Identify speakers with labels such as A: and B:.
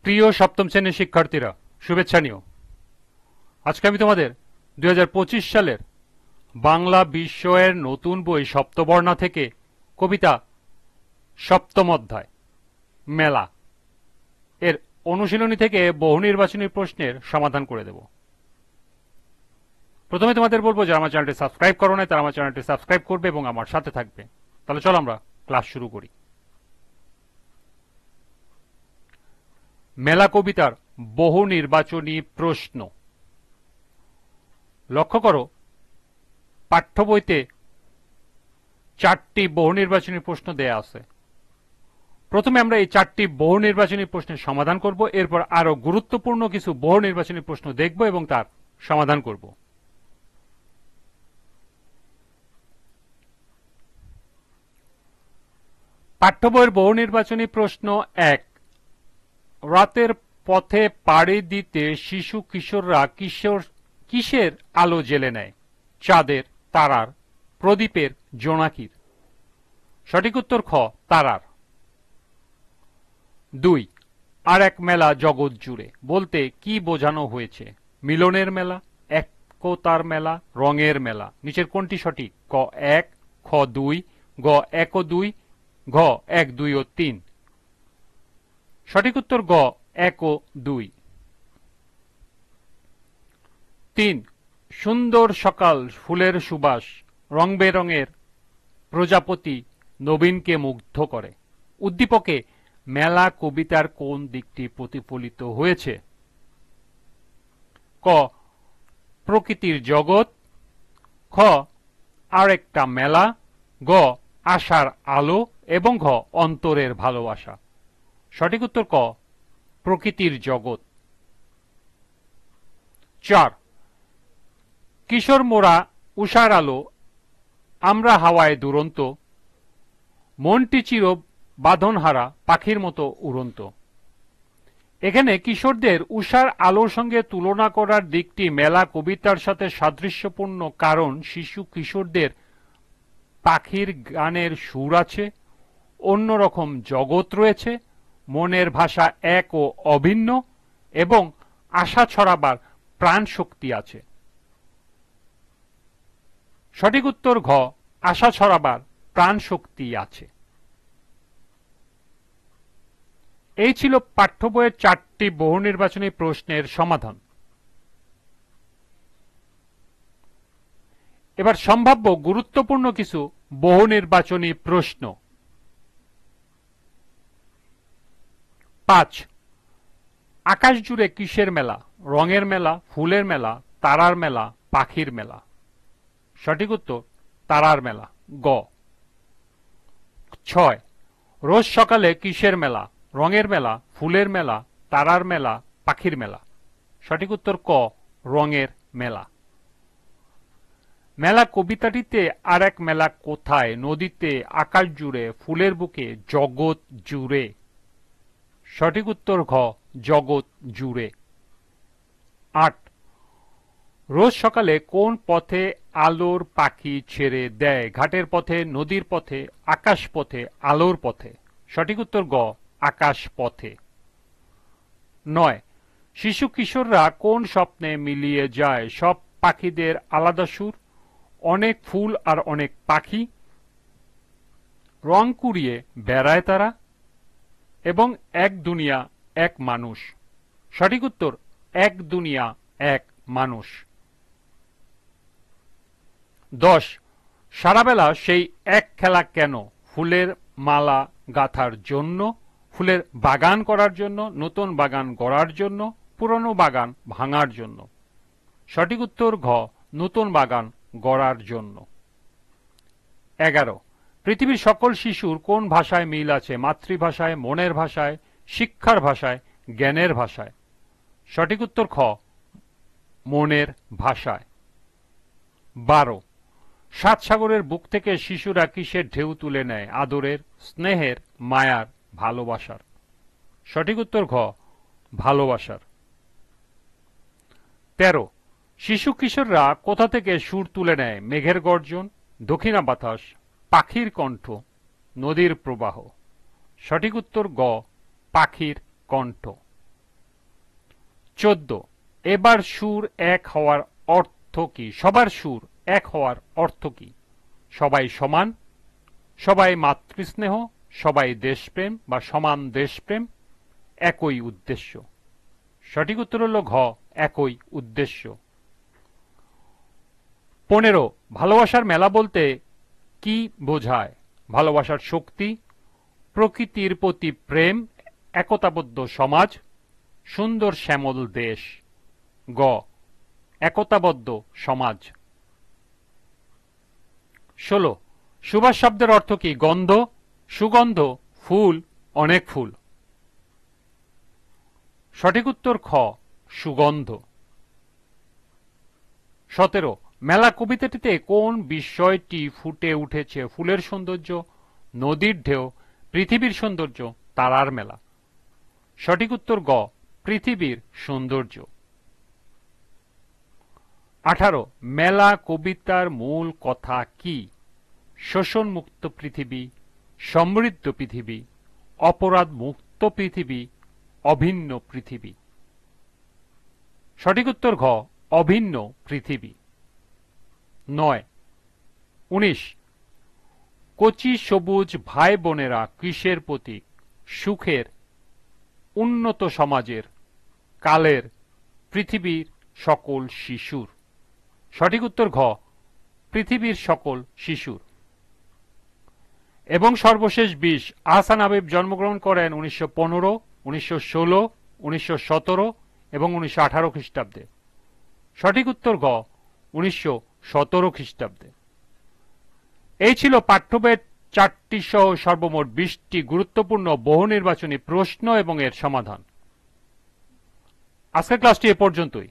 A: প্রিয় সপ্তম শ্রেণীর শিক্ষার্থীরা, শুভেচ্ছা নিও। আজকে আমি তোমাদের 2025 সালের বাংলা বিষয়ের নতুন বই সপ্তবর্ণা থেকে কবিতা সপ্তম অধ্যায় মেলা এর অনুশীলনী থেকে বহু নির্বাচনী প্রশ্নের সমাধান করে দেব। প্রথমে তোমাদের বলবো যে আমার চ্যানেলটি সাবস্ক্রাইব করো না, তারা আমার চ্যানেলটি সাবস্ক্রাইব করবে এবং আমার সাথে থাকবে। তাহলে চলো আমরা ক্লাস শুরু করি। মেলা কবিতার বহু নির্বাচনী প্রশ্ন। লক্ষ্য করো, পাঠ্য বইতে 4টি বহু নির্বাচনী প্রশ্ন দেয়া আছে। প্রথমে আমরা এই 4টি বহু নির্বাচনী প্রশ্নের সমাধান করব, এরপর আরো গুরুত্বপূর্ণ কিছু বহু নির্বাচনী প্রশ্ন দেখব এবং তার সমাধান করব। পাঠ্য বইয়ের বহু নির্বাচনী প্রশ্ন 1। রাতের পথে পাড়ি দিতে শিশু কিশোররা কিসের আলো জেলে নেয়? চাঁদের, তারার, প্রদীপের, জোনাকির? সঠিক উত্তর খ, তারার। 2। আর এক মেলা জগৎ জুড়ে বলতে কি বোঝানো হয়েছে? মিলনের মেলা, একতার মেলা, রঙের মেলা? নিচের কোনটি সঠিক? ক 1, খ 2, গ 1 ও 2, ঘ 1, 2 ও 3? সঠিক উত্তর গ 1 ও 2। 3। সুন্দর সকাল, ফুলের সুবাস, রং বেরঙের প্রজাপতি নবীনকে মুগ্ধ করে। উদ্দীপকে মেলা কবিতার কোন দিকটি প্রতিফলিত হয়েছে? ক প্রকৃতির জগৎ, খ আরেকটা মেলা, গ আশার আলো এবং ঘ অন্তরের ভালোবাসা? সঠিক উত্তর ক প্রকৃতির জগৎ। 4। কিশোর মোরা উষার আলো, আমরা হাওয়ায় দুরন্ত, মনটি চির বাঁধনহারা পাখির মতো উড়ন্ত। এখানে কিশোরদের উষার আলোর সঙ্গে তুলনা করার দিকটি মেলা কবিতার সাথে সাদৃশ্যপূর্ণ, কারণ শিশু কিশোরদের পাখির গানের সুর আছে, অন্যরকম জগৎ রয়েছে, মনের ভাষা এক ও অভিন্ন এবং আশা ছড়াবার প্রাণ শক্তি আছে। সঠিক উত্তর ঘ আশা ছড়াবার প্রাণ শক্তি আছে। এই ছিল পাঠ্য বইয়ের 4টি বহু নির্বাচনী প্রশ্নের সমাধান। এবার সম্ভাব্য গুরুত্বপূর্ণ কিছু বহু নির্বাচনী প্রশ্ন। 5। আকাশ জুড়ে কিসের মেলা? রঙের মেলা, ফুলের মেলা, তারার মেলা, পাখির মেলা? সঠিক উত্তর তারার মেলা, গ। 6। রোজ সকালে কিসের মেলা? রঙের মেলা, ফুলের মেলা, তারার মেলা, পাখির মেলা? সঠিক উত্তর ক রঙের মেলা। মেলা কবিতাটিতে আর এক মেলা কোথায়? নদীতে, আকাশ জুড়ে, ফুলের বুকে, জগৎ জুড়ে? সঠিক উত্তর ঘ জগৎ জুড়ে। 8। রোজ সকালে কোন পথে আলোর পাখি ছেড়ে দেয়? ঘাটের পথে, নদীর পথে, আকাশ পথে, আলোর পথে? সঠিক উত্তর গ আকাশ পথে। 9। শিশু কিশোররা কোন স্বপ্নে মিলিয়ে যায়? সব পাখিদের আলাদা সুর, অনেক ফুল আর অনেক পাখি, রং কুড়িয়ে বেড়ায় তারা এবং এক দুনিয়া এক মানুষ? সঠিক উত্তর এক দুনিয়া এক মানুষ। 10। সারাবেলা সেই এক খেলা কেন? ফুলের মালা গাঁথার জন্য, ফুলের বাগান করার জন্য, নতুন বাগান গড়ার জন্য, পুরনো বাগান ভাঙার জন্য? সঠিক উত্তর ঘ নতুন বাগান গড়ার জন্য। 11। পৃথিবীর সকল শিশুর কোন ভাষায় মিল আছে? মাতৃভাষায়, মনের ভাষায়, শিক্ষার ভাষায়, জ্ঞানের ভাষায়? সঠিক উত্তর খ মনের ভাষায়। 12। 7 সাগরের বুক থেকে শিশুরা কিসের ঢেউ তুলে নেয়? আদরের, স্নেহের, মায়ার, ভালোবাসার? সঠিক উত্তর ঘ ভালোবাসার। 13। শিশু কিশোররা কোথা থেকে সুর তুলে নেয়? মেঘের গর্জন, দক্ষিণা বাতাস, পাখির কণ্ঠ, নদীর প্রবাহ? সঠিক উত্তর গ পাখির কণ্ঠ। 14 এবার সুর এক হওয়ার অর্থ কি? সবার সুর এক হওয়ার অর্থ কি? সবাই সমান, সবাই মাতৃস্নেহ, সবাই দেশপ্রেম বা সমান দেশপ্রেম, একই উদ্দেশ্য। সঠিক উত্তর হল ঘ, একই উদ্দেশ্য। 15 ভালোবাসার মেলা বলতে কি বোঝায়? ভালোবাসার শক্তি, প্রকৃতির প্রতি প্রেম, একতাবদ্ধ সমাজ, সুন্দর শ্যামল দেশ। গ একতাবদ্ধ সমাজ। 16 সুবাস শব্দের অর্থ কি? গন্ধ, সুগন্ধ, ফুল, অনেক ফুল। সঠিক উত্তর খ, সুগন্ধ। 17 মেলা কবিতাটিতে কোন বিষয়টি ফুটে উঠেছে? ফুলের সৌন্দর্য, নদীর ঢেউ, পৃথিবীর সৌন্দর্য, তারার মেলা। সঠিক উত্তর গ, পৃথিবীর সৌন্দর্য। 18 মেলা কবিতার মূল কথা কি? শোষণ মুক্ত পৃথিবী, সমৃদ্ধ পৃথিবী, অপরাধ মুক্ত পৃথিবী, অভিন্ন পৃথিবী। সঠিক উত্তর ঘ, অভিন্ন পৃথিবী। 19 কচি সবুজ ভাই বোনেরা কিসের প্রতীক? সুখের, উন্নত সমাজের, কালের, পৃথিবীর সকল শিশুর। সঠিক উত্তর ঘ, পৃথিবীর সকল শিশুর। এবং সর্বশেষ 20 আহসান হাবীব জন্মগ্রহণ করেন 1915, 1916, 1917 এবং 1918 খ্রিস্টাব্দে। সঠিক উত্তর গ, 1917 খ্রিস্টাব্দে। এই ছিল পাঠ্যবইয়ের 4টি সহ সর্বমোট 20টি গুরুত্বপূর্ণ বহু নির্বাচনী প্রশ্ন এবং এর সমাধান। আজকের ক্লাসটি এ পর্যন্তই।